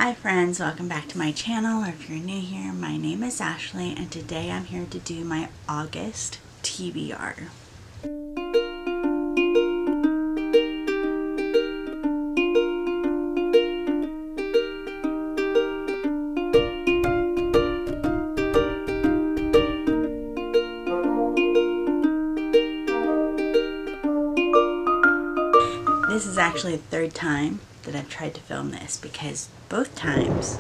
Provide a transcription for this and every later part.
Hi friends, welcome back to my channel, or if you're new here, my name is Ashley and today I'm here to do my August TBR. This is actually the third time that I've tried to film this because both times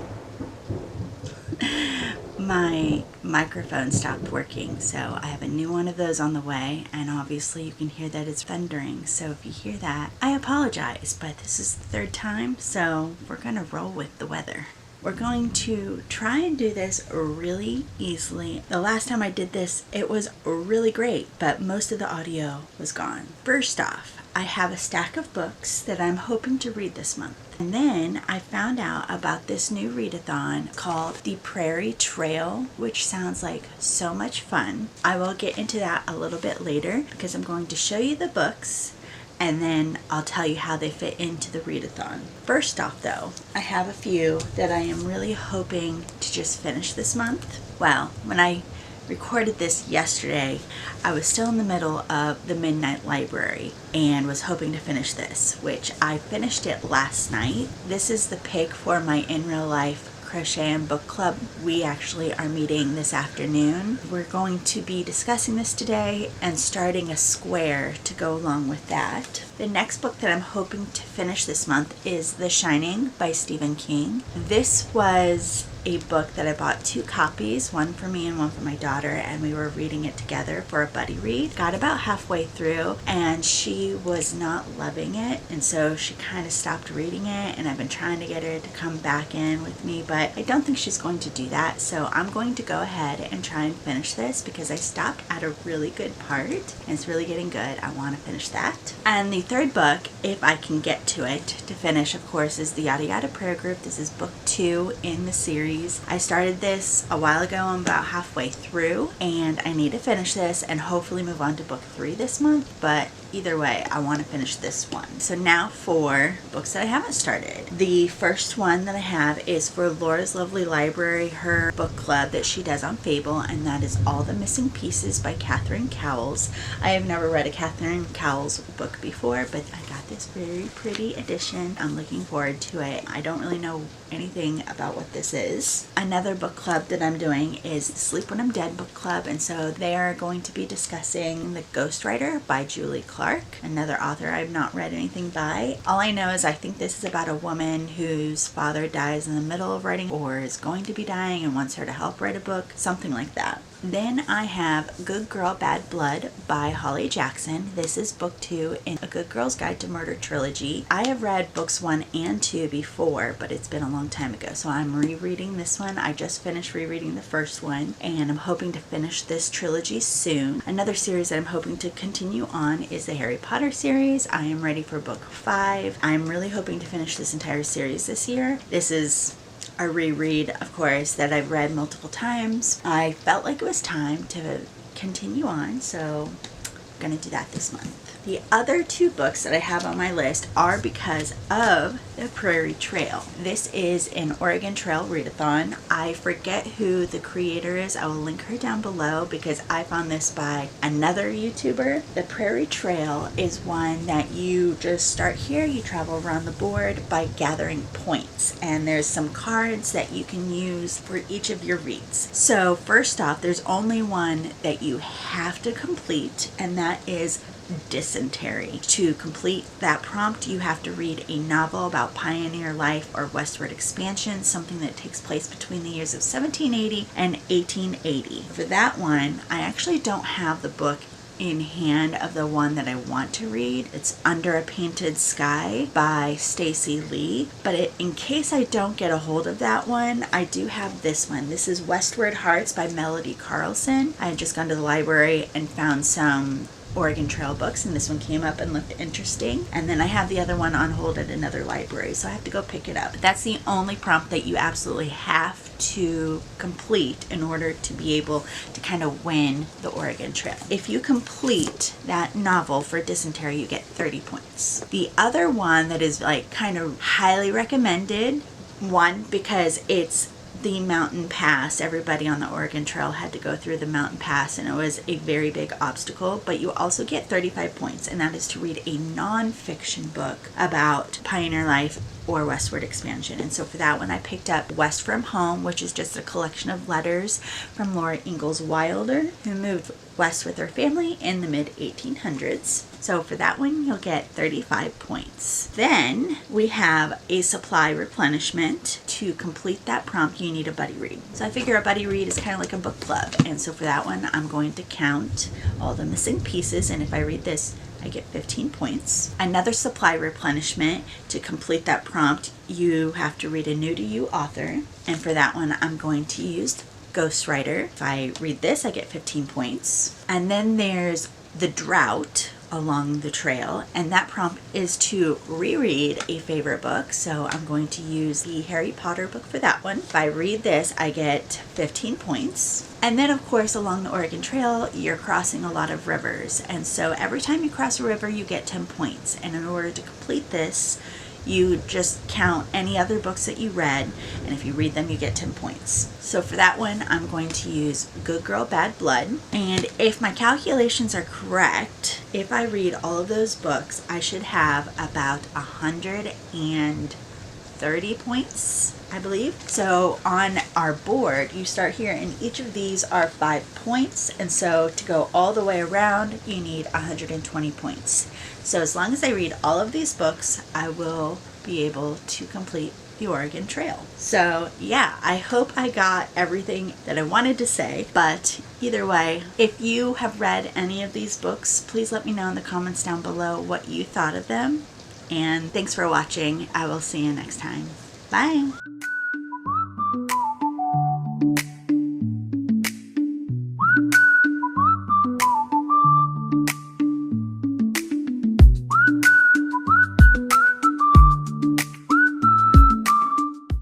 my microphone stopped working, so I have a new one of those on the way, and obviously you can hear that it's thundering, so if you hear that, I apologize, but this is the third time, so we're gonna roll with the weather. We're going to try and do this really easily. The last time I did this, it was really great, but most of the audio was gone. First off, I have a stack of books that I'm hoping to read this month. And then I found out about this new readathon called the Prairie Trail, which sounds like so much fun. I will get into that a little bit later because I'm going to show you the books and then I'll tell you how they fit into the readathon. First off though, I have a few that I am really hoping to just finish this month. Well, when I recorded this yesterday, I was still in the middle of the Midnight Library and was hoping to finish this, which I finished it last night. This is the pick for my in real life crochet and book club. We actually are meeting this afternoon. We're going to be discussing this today and starting a square to go along with that. The next book that I'm hoping to finish this month is The Shining by Stephen King. This was a book that I bought 2 copies, one for me and one for my daughter, and we were reading it together for a buddy read. Got about halfway through and she was not loving it, and so she kind of stopped reading it, and I've been trying to get her to come back in with me, but I don't think she's going to do that, so I'm going to go ahead and try and finish this because I stopped at a really good part and it's really getting good. I want to finish that. And the third book, if I can get to it to finish, of course, is the Yada Yada Prayer Group. This is book 2 in the series. I started this a while ago. I'm about halfway through and I need to finish this and hopefully move on to book 3 this month, but either way I want to finish this one. So now for books that I haven't started. The first one that I have is for Laura's Lovely Library, her book club that she does on Fable, and that is All the Missing Pieces by Catherine Cowles. I have never read a Catherine Cowles book before, but I got this very pretty edition. I'm looking forward to it. I don't really know anything about what this is. Another book club that I'm doing is the Sleep When I'm Dead book club, and so they are going to be discussing The Ghostwriter by Julie Clark, another author I've not read anything by. All I know is I think this is about a woman whose father dies in the middle of writing or is going to be dying and wants her to help write a book, something like that. Then I have Good Girl Bad Blood by Holly Jackson. This is book 2 in A Good Girl's Guide to Murder trilogy. I have read books 1 and 2 before, but it's been a long time ago, so I'm rereading this one. I just finished rereading the first one, and I'm hoping to finish this trilogy soon. Another series that I'm hoping to continue on is the Harry Potter series. I am ready for book 5. I'm really hoping to finish this entire series this year. This is a reread, of course, that I've read multiple times. I felt like it was time to continue on, so I'm going to do that this month. The other 2 books that I have on my list are because of the Prairie Trail. This is an Oregon Trail readathon. I forget who the creator is. I will link her down below because I found this by another YouTuber. The Prairie Trail is one that you just start here, you travel around the board by gathering points, and there's some cards that you can use for each of your reads. So first off, there's only one that you have to complete, and that is Dysentery. To complete that prompt, you have to read a novel about pioneer life or westward expansion, something that takes place between the years of 1780 and 1880. For that one, I actually don't have the book in hand of the one that I want to read. It's Under a Painted Sky by Stacy Lee, but in case I don't get a hold of that one, I do have this one. This is Westward Hearts by Melody Carlson. I had just gone to the library and found some Oregon Trail books, and this one came up and looked interesting, and then I have the other one on hold at another library, so I have to go pick it up. That's the only prompt that you absolutely have to complete in order to be able to kind of win the Oregon Trail. If you complete that novel for Dysentery, you get 30 points. The other one that is like kind of highly recommended One, because it's the mountain pass. Everybody on the Oregon Trail had to go through the mountain pass, and it was a very big obstacle. But you also get 35 points, and that is to read a non-fiction book about pioneer life or westward expansion. And so for that one, I picked up West from Home, which is just a collection of letters from Laura Ingalls Wilder, who moved west with her family in the mid-1800s. So for that one, you'll get 35 points. Then we have a supply replenishment. To complete that prompt, you need a buddy read. So I figure a buddy read is kind of like a book club. And so for that one, I'm going to count all the missing pieces. And if I read this, I get 15 points. Another supply replenishment. To complete that prompt, you have to read a new to you author. And for that one, I'm going to use Ghostwriter. If I read this, I get 15 points. And then there's The Drought along the trail, and that prompt is to reread a favorite book. So I'm going to use the Harry Potter book for that one. If I read this, I get 15 points. And then of course, along the Oregon Trail, you're crossing a lot of rivers, and so every time you cross a river, you get 10 points. And in order to complete this, you just count any other books that you read, and if you read them, you get 10 points. So for that one, I'm going to use Good Girl, Bad Blood. And if my calculations are correct, if I read all of those books, I should have about 130 points, I believe. So on our board, you start here, and each of these are 5 points. And so to go all the way around, you need 120 points. So as long as I read all of these books, I will be able to complete the Oregon Trail. So yeah, I hope I got everything that I wanted to say, but either way, if you have read any of these books, please let me know in the comments down below what you thought of them. And thanks for watching. I will see you next time. Bye.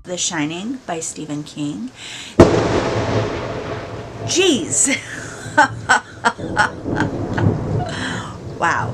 The Shining by Stephen King. Jeez. Wow.